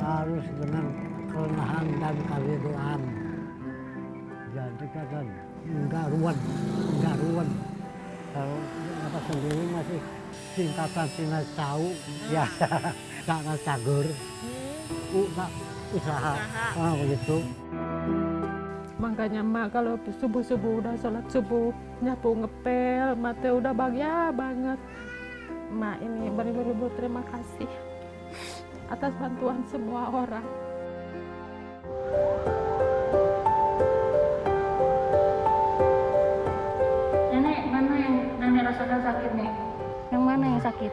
harus dengan kerenahan dan keridhaan. Jadi kata enggak ruwet. Kalau apa sendiri masih singkatan Cina tahu biasa, tak cagur, tak usaha, begitu. Makanya mak kalau subuh-subuh udah sholat subuh, nyapu ngepel, mate udah bahagia banget. Mak ini beribu-ribu terima kasih atas bantuan semua orang. Nenek, mana yang nenek rasakan sakit nih? Yang mana yang sakit?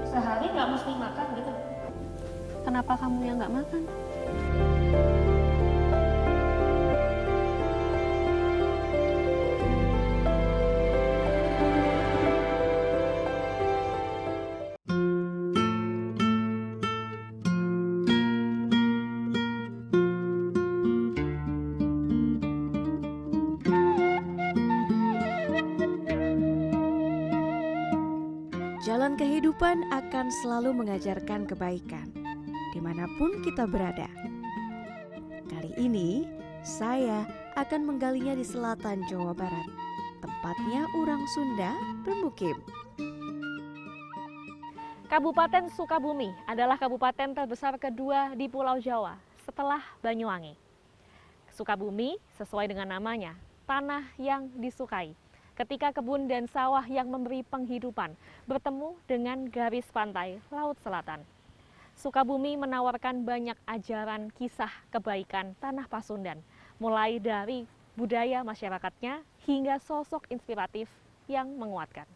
Sehari nggak mesti makan gitu? Kenapa kamu yang nggak makan? Jalan kehidupan akan selalu mengajarkan kebaikan, dimanapun kita berada. Kali ini, saya akan menggalinya di selatan Jawa Barat, tempatnya orang Sunda bermukim. Kabupaten Sukabumi adalah kabupaten terbesar kedua di Pulau Jawa setelah Banyuwangi. Sukabumi sesuai dengan namanya, tanah yang disukai. Ketika kebun dan sawah yang memberi penghidupan bertemu dengan garis pantai Laut Selatan. Sukabumi menawarkan banyak ajaran kisah kebaikan tanah Pasundan, mulai dari budaya masyarakatnya hingga sosok inspiratif yang menguatkan.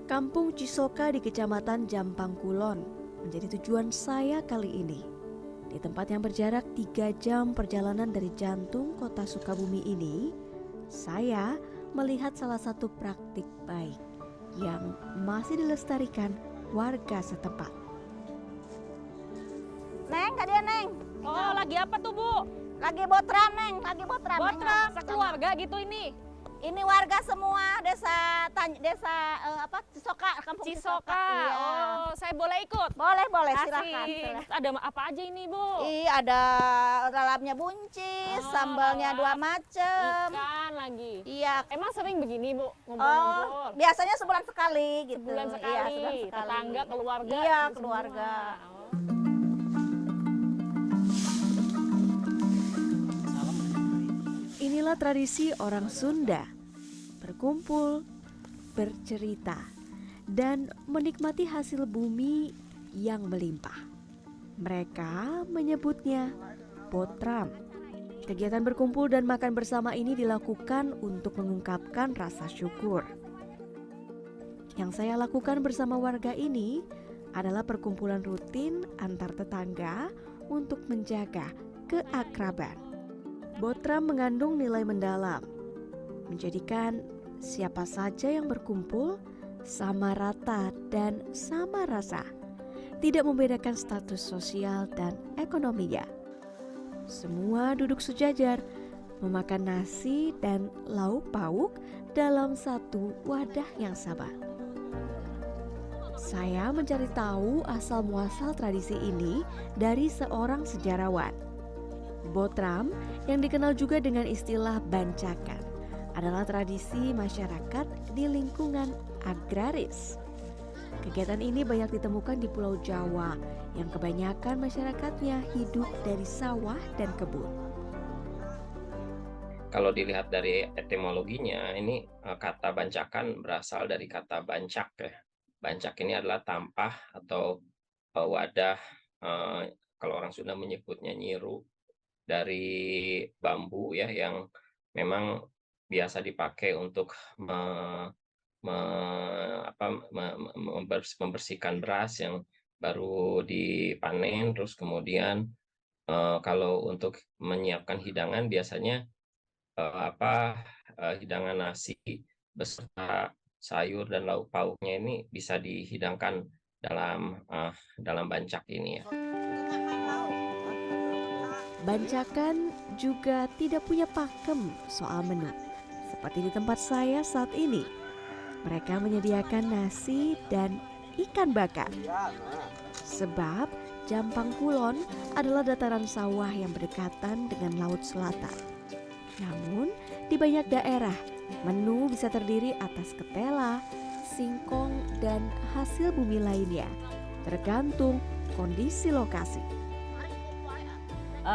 Kampung Cisoka di Kecamatan Jampang Kulon menjadi tujuan saya kali ini. Di tempat yang berjarak 3 jam perjalanan dari jantung kota Sukabumi ini, saya melihat salah satu praktik baik yang masih dilestarikan warga setempat. Neng, tadi ya Neng. Oh, lagi apa tuh, Bu? Lagi botram Neng, lagi botram. Botram, sekeluarga gitu ini. Ini warga semua desa Cisoka, kampung Cisoka. Iya. Oh, saya boleh ikut? Boleh, Asik. silakan. Ada apa aja ini, Bu? Ada lalapnya buncis, sambalnya 2 macem. Ikan lagi. Iya. Emang sering begini, Bu, ngumpul-ngumpul? Biasanya sebulan sekali gitu. Sebulan sekali. Iya, sebulan sekali. Tetangga, keluarga. Iya, semua. keluarga. Oh. Inilah tradisi orang Sunda, berkumpul, bercerita, dan menikmati hasil bumi yang melimpah. Mereka menyebutnya botram. Kegiatan berkumpul dan makan bersama ini dilakukan untuk mengungkapkan rasa syukur. Yang saya lakukan bersama warga ini adalah perkumpulan rutin antar tetangga untuk menjaga keakraban. Botram mengandung nilai mendalam, menjadikan siapa saja yang berkumpul sama rata dan sama rasa, tidak membedakan status sosial dan ekonominya. Semua duduk sejajar, memakan nasi dan lauk pauk dalam satu wadah yang sama. Saya mencari tahu asal-muasal tradisi ini dari seorang sejarawan. Botram, yang dikenal juga dengan istilah bancakan, adalah tradisi masyarakat di lingkungan agraris. Kegiatan ini banyak ditemukan di Pulau Jawa, yang kebanyakan masyarakatnya hidup dari sawah dan kebun. Kalau dilihat dari etimologinya, ini kata bancakan berasal dari kata bancak ya. Bancak ini adalah tampah atau wadah, kalau orang Sunda menyebutnya nyiru, dari bambu ya, yang memang biasa dipakai untuk membersihkan beras yang baru dipanen. Terus kemudian kalau untuk menyiapkan hidangan biasanya hidangan nasi beserta sayur dan lauk pauknya ini bisa dihidangkan dalam bancak ini ya. Bancakan juga tidak punya pakem soal menu. Seperti di tempat saya saat ini. Mereka menyediakan nasi dan ikan bakar. Sebab Jampang Kulon adalah dataran sawah yang berdekatan dengan laut selatan. Namun, di banyak daerah, menu bisa terdiri atas ketela, singkong, dan hasil bumi lainnya, tergantung kondisi lokasi.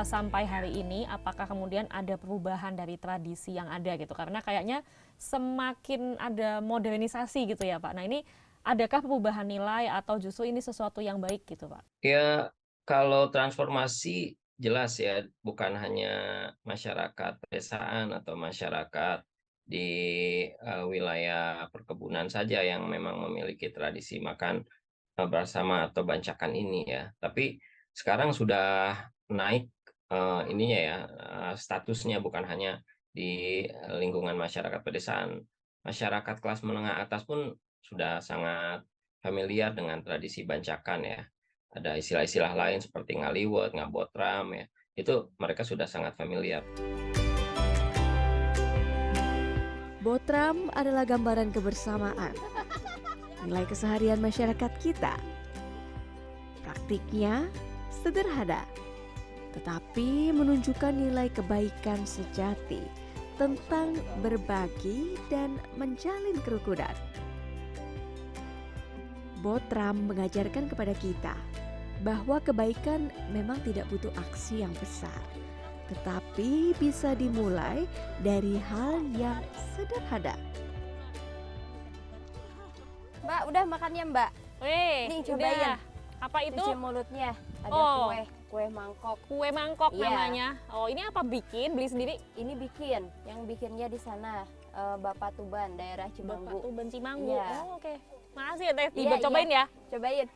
Sampai hari ini apakah kemudian ada perubahan dari tradisi yang ada gitu, karena kayaknya semakin ada modernisasi gitu ya Pak. Nah ini adakah perubahan nilai atau justru ini sesuatu yang baik gitu Pak? Ya, kalau transformasi jelas ya, bukan hanya masyarakat pedesaan atau masyarakat di wilayah perkebunan saja yang memang memiliki tradisi makan bersama atau bancakan ini ya. Tapi sekarang sudah naik ininya ya, statusnya bukan hanya di lingkungan masyarakat pedesaan. Masyarakat kelas menengah atas pun sudah sangat familiar dengan tradisi bancakan ya. Ada istilah-istilah lain seperti ngaliwet, ngabotram ya. Itu mereka sudah sangat familiar. Botram adalah gambaran kebersamaan, nilai keseharian masyarakat kita. Praktiknya sederhana, tetapi menunjukkan nilai kebaikan sejati tentang berbagi dan menjalin kerukunan. Botram mengajarkan kepada kita bahwa kebaikan memang tidak butuh aksi yang besar, tetapi bisa dimulai dari hal yang sederhana. Mbak, udah makannya Mbak? Wih, Nih, cobain. udah. Apa itu? Cuci mulutnya. Ada Oh. kue mangkok. Kue mangkok Iya. namanya. Oh ini apa bikin? Beli sendiri? Ini yang bikinnya di sana Bapak Tuban, daerah Bapak Cimanggu. tuh benci manggu. Iya. Oh, oke. Makasih ya Teh. Iya, Cobain ya. Cobain.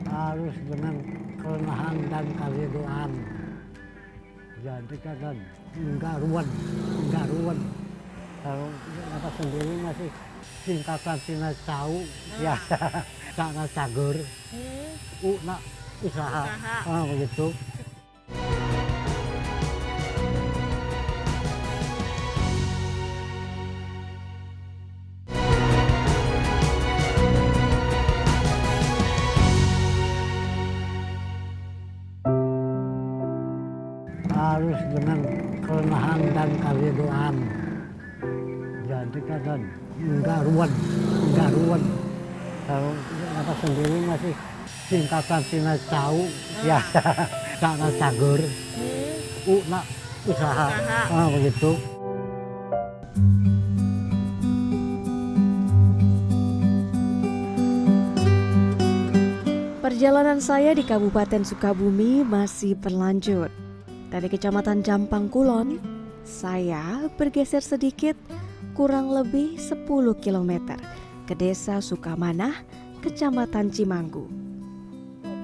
Harus dengan kerenahan dan keriduan. Jadi kan enggak ruwet. Kalau apa sendiri masih singkatan tina cau ya sangat cagur. Nak usaha. Begitu. Harus dengan kerenahan dan keriduan. Jadi kan enggak ruwet. Kalau apa sendiri masih singkatan tina cau ya sangat cagur. Nak usaha. Begitu. Perjalanan saya di Kabupaten Sukabumi masih berlanjut. Dari Kecamatan Jampang Kulon, saya bergeser sedikit kurang lebih 10 km ke Desa Sukamanah, Kecamatan Cimanggu.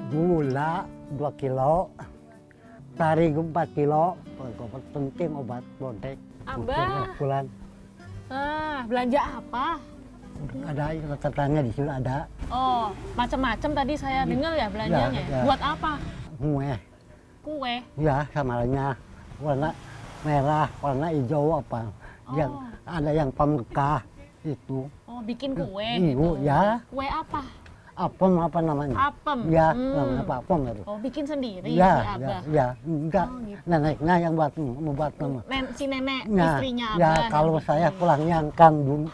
Gula 2 kilo, terigu 4 kilo, penting obat bodek. Abah. Bulan Belanja apa? ada tetangga di sini ada. Oh, macam-macam tadi saya dengar ya belanjanya. Ya. Buat apa? Kue, Kue. ya samalnya warna merah, warna hijau apa. Yang ada yang pamekah itu. Oh, bikin kue Ibu, gitu. ya. Kue apa? Apem apa namanya? Apem. Ya, namanya apa apem itu. Oh, bikin sendiri Ya, si Abah. enggak. Oh, gitu. Neneknya yang buat nama. Si nenek Ya, istrinya ya Abah. kalau saya pulang nyangkan dulu.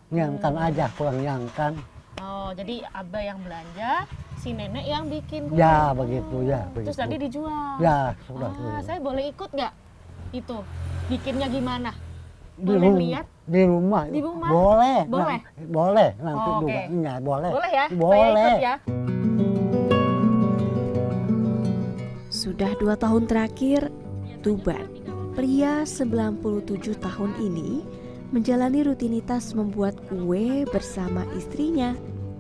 Nyangkan aja pulang nyangkan. Oh, jadi Abah yang belanja, si nenek yang bikin kue. Ya, begitu ya, Terus begitu. tadi dijual. Ya, sudah. Saya boleh ikut nggak? Itu bikinnya gimana? Di Boleh rum- lihat? Di rumah. Di rumah? Boleh. Boleh? Boleh nanti Oh, oke. juga. Ya, boleh. Boleh ya? Saya Boleh. ikut ya. Sudah 2 tahun terakhir, Tuban, pria 97 tahun ini menjalani rutinitas membuat kue bersama istrinya,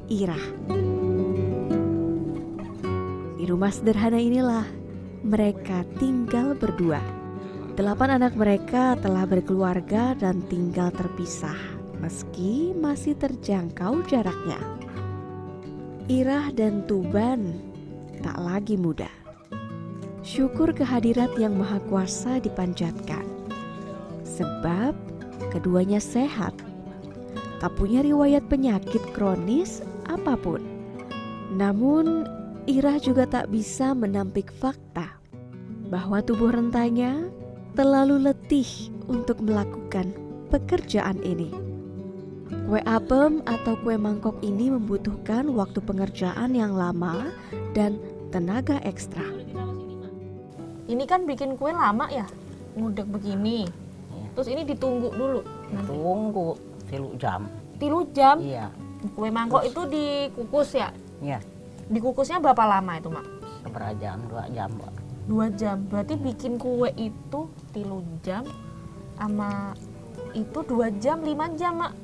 Irah. Di rumah sederhana inilah mereka tinggal berdua. 8 anak mereka telah berkeluarga dan tinggal terpisah, meski masih terjangkau jaraknya. Irah dan Tuban tak lagi muda. Syukur kehadirat Yang Maha Kuasa dipanjatkan, sebab keduanya sehat, tak punya riwayat penyakit kronis apapun. Namun Irah juga tak bisa menampik fakta bahwa tubuh rentanya terlalu letih untuk melakukan pekerjaan ini. Kue apem atau kue mangkok ini membutuhkan waktu pengerjaan yang lama dan tenaga ekstra. Ini kan bikin kue lama ya, ngudek begini. Terus ini ditunggu dulu. Nanti. Tunggu 3 jam. 3 jam? Iya. Kue mangkok itu dikukus ya? Iya. Dikukusnya berapa lama itu, Mak? Seberapa jam? 2 jam, Pak. 2 jam. Berarti bikin kue itu 3 jam sama itu 2 jam, 5 jam, Mak.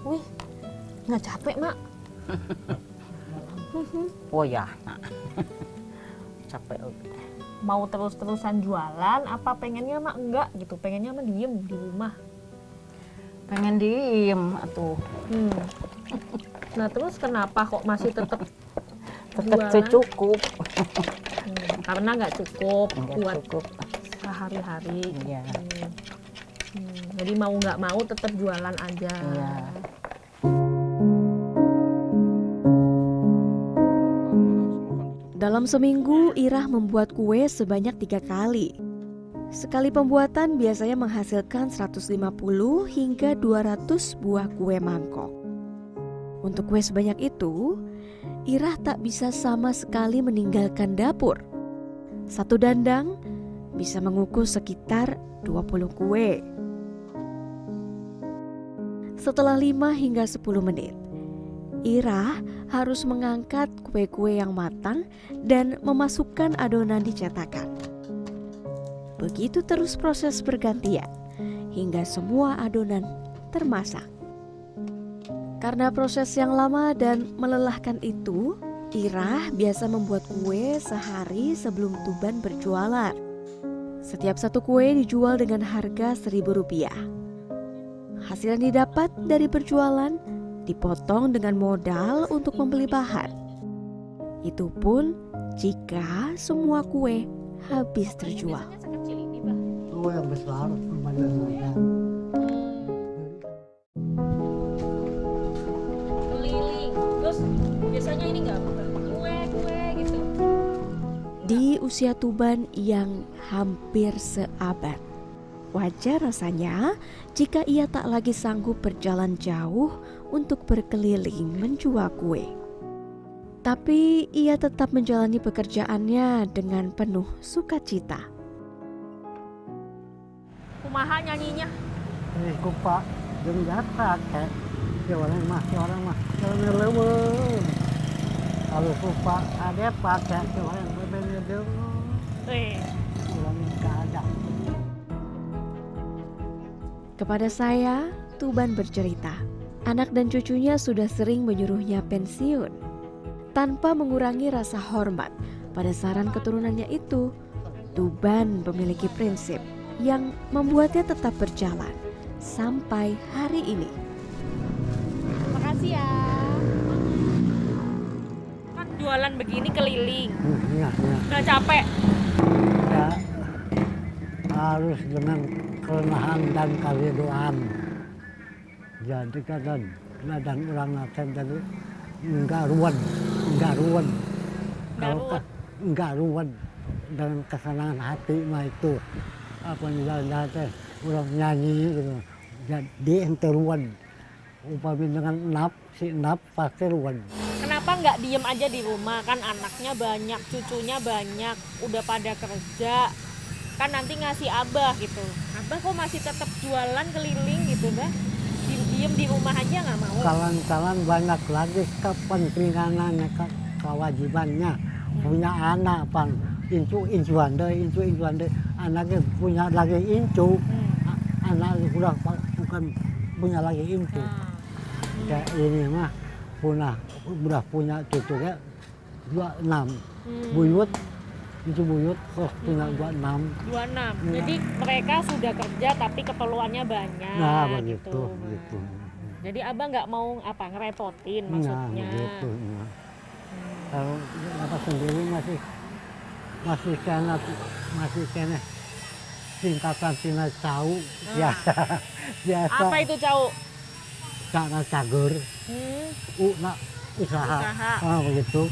Wih, nggak capek, Mak? Oh ya, nak. Capek. Mau terus-terusan jualan apa pengennya Mak enggak gitu? Pengennya mah diem di rumah. Pengen diem atuh. Nah, terus kenapa kok masih tetap Tetap secukup. Karena nggak cukup Nggak buat cukup. sehari-hari. Iya. Jadi mau nggak mau tetap jualan aja. Iya. Dalam seminggu, Irah membuat kue sebanyak 3 kali. Sekali pembuatan biasanya menghasilkan 150 hingga 200 buah kue mangkok. Untuk kue sebanyak itu, Irah tak bisa sama sekali meninggalkan dapur. Satu dandang bisa mengukus sekitar 20 kue. Setelah 5 hingga 10 menit, Irah harus mengangkat kue-kue yang matang dan memasukkan adonan di cetakan. Begitu terus proses bergantian hingga semua adonan termasak. Karena proses yang lama dan melelahkan itu, Irah biasa membuat kue sehari sebelum Tuban berjualan. Setiap satu kue dijual dengan harga Rp1.000. Hasil yang didapat dari berjualan dipotong dengan modal untuk membeli bahan. Itu pun jika semua kue habis terjual. Kue yang besar, banyak. Keliling. Terus biasanya ini nggak kue gitu. Di usia Tuban yang hampir seabad, wajar rasanya jika ia tak lagi sanggup berjalan jauh untuk berkeliling menjual kue. Tapi ia tetap menjalani pekerjaannya dengan penuh sukacita. Kumaha nyanyinya? Kupak, jeung jatah kayak orang mah, kalau lewe. Kalau kupak ada pakai orang berbeda dulu. Orang nggak ada. Kepada saya, Tuban bercerita, anak dan cucunya sudah sering menyuruhnya pensiun. Tanpa mengurangi rasa hormat pada saran keturunannya itu, Tuban memiliki prinsip yang membuatnya tetap berjalan sampai hari ini. Makasih ya. Kan jualan begini keliling. Iya. Nggak capek? Ya, harus dengan kerenahan dan keriduan. Jadi kadang orang ngaten tadi enggak ruwet. Kalau enggak ruwet dengan kesenangan hati mah itu apa jalan teh orang nyanyi gitu. Jadi ente ruwet. Upami dengan si nap pasti ruwet. Kenapa nggak diem aja di rumah? Kan anaknya banyak, cucunya banyak, udah pada kerja. Kan nanti ngasih abah gitu. Abah kok masih tetap jualan keliling gitu, Bah? Diem di rumah aja nggak mau? Kawan-kawan banyak lagi kepentingannya, kewajibannya. Punya anak, Bang. Incuan deh. Anaknya punya lagi incu. Anaknya bukan punya lagi incu. Kayak ini mah udah punya cucunya 26. Buyut kok punya 26. 26. Jadi mereka sudah kerja tapi keperluannya banyak. Nah, begitu. Jadi abah nggak mau ngerepotin maksudnya. Nah, begitu. Kalau dapat sendiri masih kena singkatan tina cau biasa Apa itu cau? karena cagur usaha. Begitu.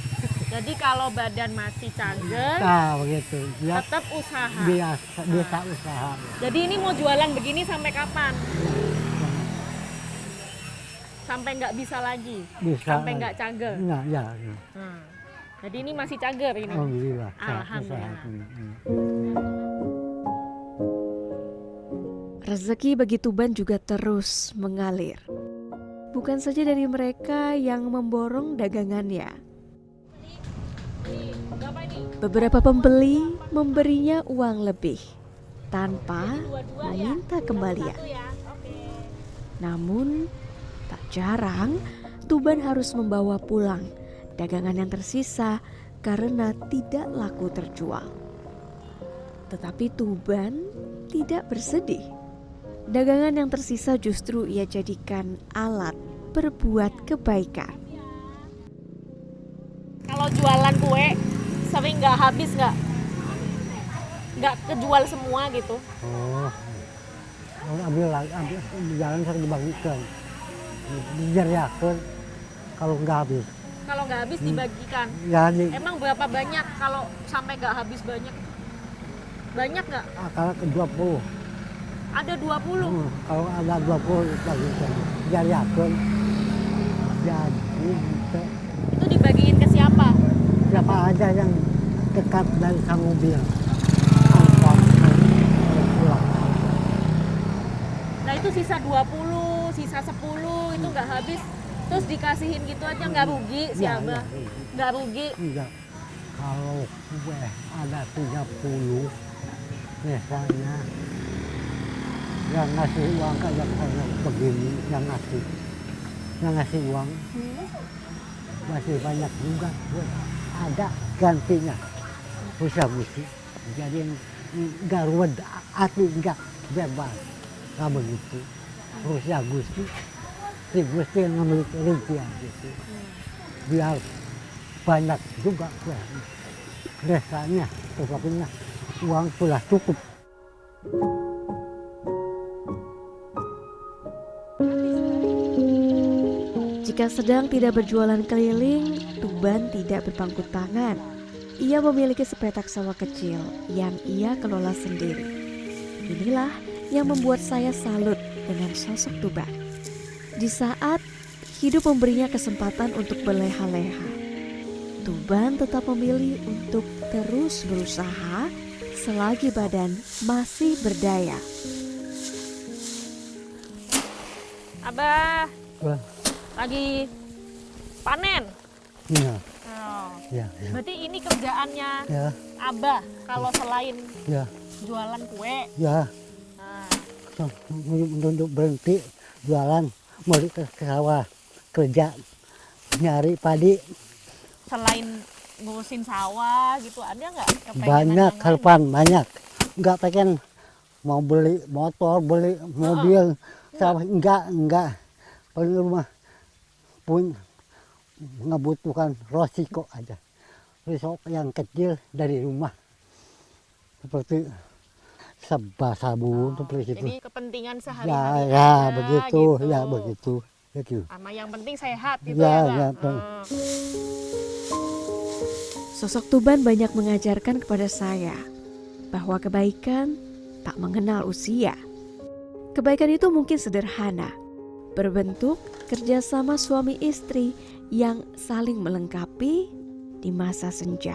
Jadi kalau badan masih cager, Begitu ya, tetap usaha. biasa usaha. Jadi ini mau jualan begini sampai kapan? Sampai nggak bisa lagi? Bisa Sampai nggak cager? Nah, ya. Jadi ini masih cager ini? Alhamdulillah. Alhamdulillah. Rezeki bagi Tuban juga terus mengalir. Bukan saja dari mereka yang memborong dagangannya. Beberapa pembeli memberinya uang lebih tanpa meminta kembalian. Namun tak jarang Tuban harus membawa pulang dagangan yang tersisa karena tidak laku terjual. Tetapi Tuban tidak bersedih. Dagangan yang tersisa justru ia jadikan alat berbuat kebaikan. Kalau jualan kue sering nggak habis nggak kejual semua gitu? Ambil jalan sering dibagikan, dijariakan kalau nggak habis. Kalau nggak habis dibagikan. Ya, Emang berapa banyak kalau sampai nggak habis banyak? Banyak nggak? kalau ke 20. Ada 20. Kalau ada 20 dibagikan, dijariakan. Jadi Itu dibagiin ke siapa? siapa aja yang dekat dari sang mobil. Angkot, pulang. Nah itu sisa 20, sisa 10 itu nggak habis. Terus dikasihin gitu aja nggak rugi si Ya, Abah? ya. Nggak rugi? Enggak. Kalau kue ada 30 biasanya yang ngasih uang kayak begini, yang ngasih uang masih banyak juga. Ada gantinya usaha gusti. Jadi enggak ruwet, hati enggak bebas. Nggak begitu. Usaha gusti, si gusti yang memiliki rupiah gitu. Biar banyak juga desanya, tetapi uang sudah cukup. Jika sedang tidak berjualan keliling, Tuban tidak berpangku tangan. Ia memiliki sepetak sawah kecil yang ia kelola sendiri. Inilah yang membuat saya salut dengan sosok Tuban. Di saat hidup memberinya kesempatan untuk berleha-leha, Tuban tetap memilih untuk terus berusaha selagi badan masih berdaya. Abah Wah, lagi panen. iya, Oh. ya, ya, Berarti ini kerjaannya ya, Abah kalau selain ya, jualan kue. ya. Nah, Untuk berhenti jualan, mau ke sawah, kerja, nyari padi. selain ngurusin sawah gitu ada nggak kepengenan Banyak yang lain? harapan, banyak. Nggak pengen mau beli motor, beli mobil, sawah enggak. Paling rumah pun ngebutuhkan resiko aja. Resiko yang kecil dari rumah. Seperti sabun, seperti itu. Jadi kepentingan Ya, sehari-hari ya aja begitu, gitu. ya begitu. Begitu. Sama yang penting sehat gitu Ya, ya, Pak? ya, betul. Sosok Tuban banyak mengajarkan kepada saya bahwa kebaikan tak mengenal usia. Kebaikan itu mungkin sederhana, berbentuk kerjasama suami istri yang saling melengkapi di masa senja.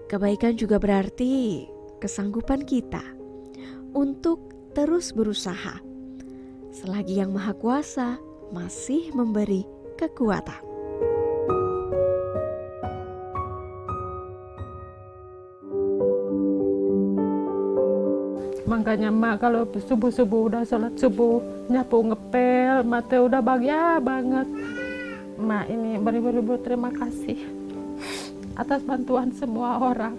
Kebaikan juga berarti kesanggupan kita untuk terus berusaha selagi Yang Maha Kuasa masih memberi kekuatan. Makanya mak kalau subuh-subuh udah sholat subuh nyapu ngepel, mata udah bahagia banget. Mak ini beribu-ribu terima kasih atas bantuan semua orang.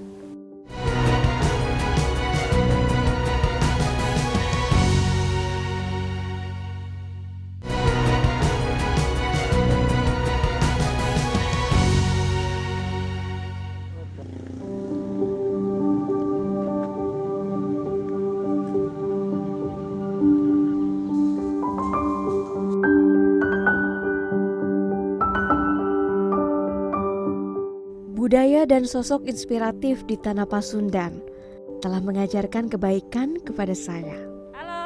Budaya dan sosok inspiratif di Tanah Pasundan telah mengajarkan kebaikan kepada saya. Halo,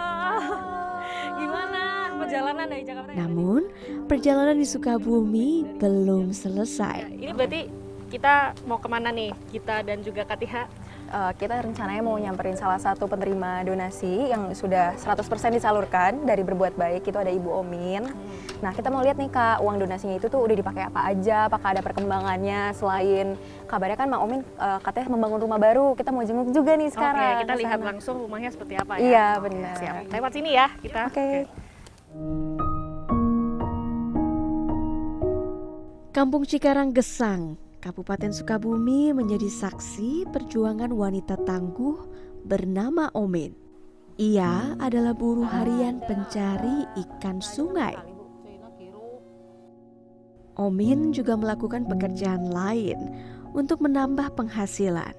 gimana perjalanan dari Jakarta? Namun, perjalanan di Sukabumi belum selesai. Ini berarti kita mau kemana nih? Kita dan juga Katiha. Kita rencananya mau nyamperin salah satu penerima donasi yang sudah 100% disalurkan dari Berbuat Baik, itu ada Ibu Omin. Nah, kita mau lihat nih Kak, uang donasinya itu tuh udah dipakai apa aja, apakah ada perkembangannya. Selain kabarnya kan Mak Omin katanya membangun rumah baru, kita mau jenguk juga nih sekarang. Oke, kita ke lihat sana. langsung rumahnya seperti apa ya. Iya, Oke, benar. Siap. Lewat sini ya kita. Oke. Kampung Cikarang Gesang, Kabupaten Sukabumi menjadi saksi perjuangan wanita tangguh bernama Omin. Ia adalah buruh harian pencari ikan sungai. Omin juga melakukan pekerjaan lain untuk menambah penghasilan.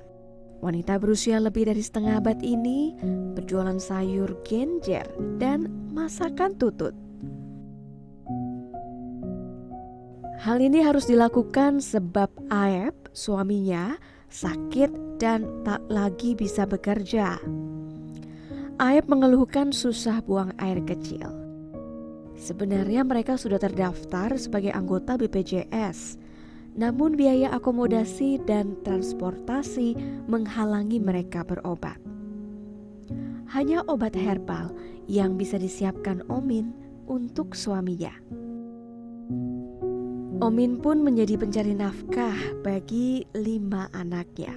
Wanita berusia lebih dari setengah abad ini berjualan sayur genjer dan masakan tutut. Hal ini harus dilakukan sebab Aep, suaminya, sakit dan tak lagi bisa bekerja. Aep mengeluhkan susah buang air kecil. Sebenarnya mereka sudah terdaftar sebagai anggota BPJS, namun biaya akomodasi dan transportasi menghalangi mereka berobat. Hanya obat herbal yang bisa disiapkan Omin untuk suaminya. Omin pun menjadi pencari nafkah bagi 5 anaknya.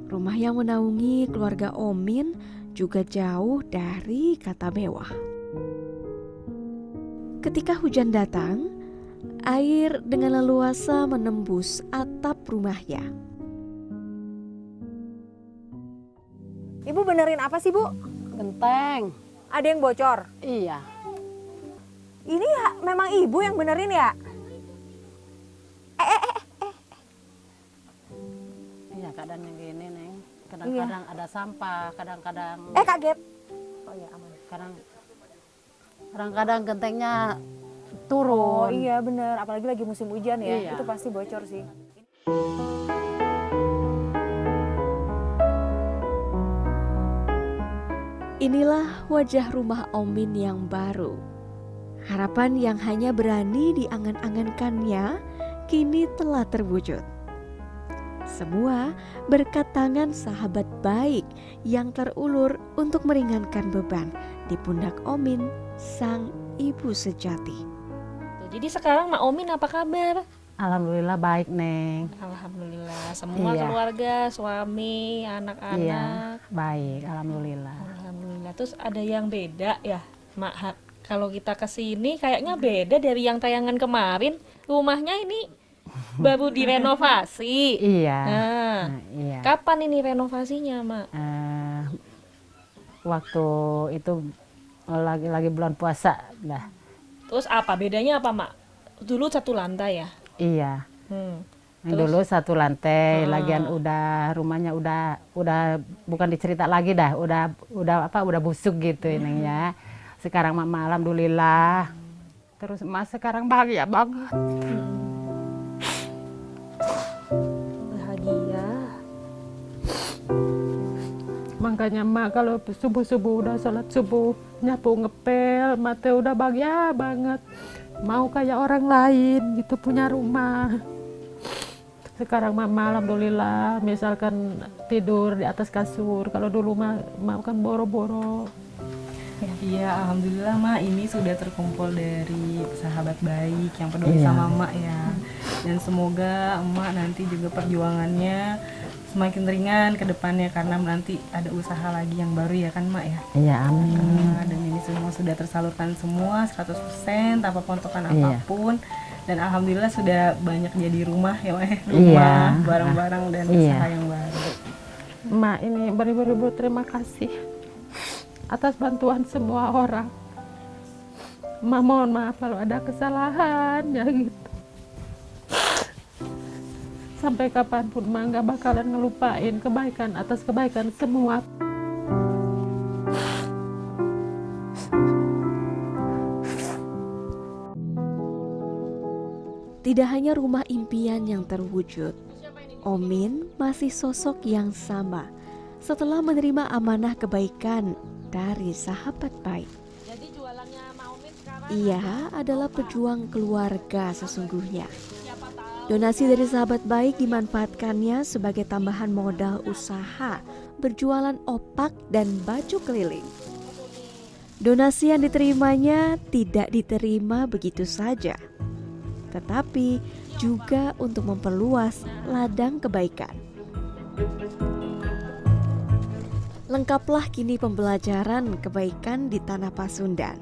Rumah yang menaungi keluarga Omin juga jauh dari kata mewah. Ketika hujan datang, air dengan leluasa menembus atap rumahnya. Ibu benerin apa sih, Bu? Genteng. Ada yang bocor? Iya. Ini ya, memang Ibu yang benerin ya? Iya, keadaannya gini, Neng. Kadang-kadang ada sampah, kadang-kadang Kaget. Oh ya, aman. kadang-kadang gentengnya Oh turun. iya bener, apalagi lagi musim hujan ya, Iya. itu pasti bocor sih. Inilah wajah rumah Omin yang baru. Harapan yang hanya berani diangan-angankannya kini telah terwujud. Semua berkat tangan sahabat baik yang terulur untuk meringankan beban di pundak Omin, sang ibu sejati. Jadi sekarang Mak Omin apa kabar? Alhamdulillah baik, Neng. Alhamdulillah. Semua Iya. keluarga, suami, anak-anak. Iya, baik. Alhamdulillah. Alhamdulillah. Terus ada yang beda ya, Mak? Kalau kita ke sini kayaknya beda dari yang tayangan kemarin. Rumahnya ini baru direnovasi. Iya. Nah, Iya. kapan ini renovasinya, Mak? Waktu itu lagi bulan puasa lah. Terus apa bedanya apa, Mak? Dulu satu lantai ya? Iya. Yang Terus? dulu satu lantai, Ah. lagian udah rumahnya udah bukan dicerita lagi dah, udah busuk gitu Neng ya. Sekarang Mama alhamdulillah. Terus Mas sekarang bahagia banget. Bahagia. Makanya Mak kalau subuh-subuh udah sholat subuh, nyapu ngepel, Mak teh udah bahagia banget. Mau kayak orang lain gitu, punya rumah. Sekarang Mama alhamdulillah misalkan tidur di atas kasur. Kalau dulu Mak kan boro-boro. Iya, alhamdulillah Mak, ini sudah terkumpul dari sahabat baik yang peduli Iya. sama Mak ya. Dan semoga Emak nanti juga perjuangannya semakin ringan ke depannya karena nanti ada usaha lagi yang baru ya kan Mak ya. Iya, amin. Dan ini semua sudah tersalurkan semua 100% tanpa pontokan Iya. apapun. Dan alhamdulillah sudah banyak jadi rumah ya Mak ya. Iya. Rumah, barang-barang dan Iya. usaha yang baru. Mak ini beribu-ribu terima kasih atas bantuan semua orang. Mak mohon maaf kalau ada kesalahan ya gitu. Sampai kapanpun Mak gak bakalan ngelupain kebaikan atas kebaikan semua. Tidak hanya rumah impian yang terwujud, Omin masih sosok yang sama setelah menerima amanah kebaikan dari sahabat baik. Ia adalah pejuang keluarga sesungguhnya. Donasi dari sahabat baik dimanfaatkannya sebagai tambahan modal usaha berjualan opak dan baju keliling. Donasi yang diterimanya tidak diterima begitu saja, tetapi juga untuk memperluas ladang kebaikan. Lengkaplah kini pembelajaran kebaikan di Tanah Pasundan.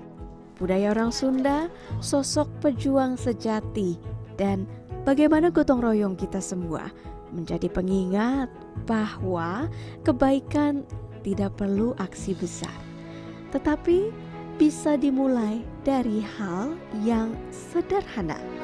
Budaya orang Sunda, sosok pejuang sejati, dan bagaimana gotong royong kita semua menjadi pengingat bahwa kebaikan tidak perlu aksi besar, tetapi bisa dimulai dari hal yang sederhana.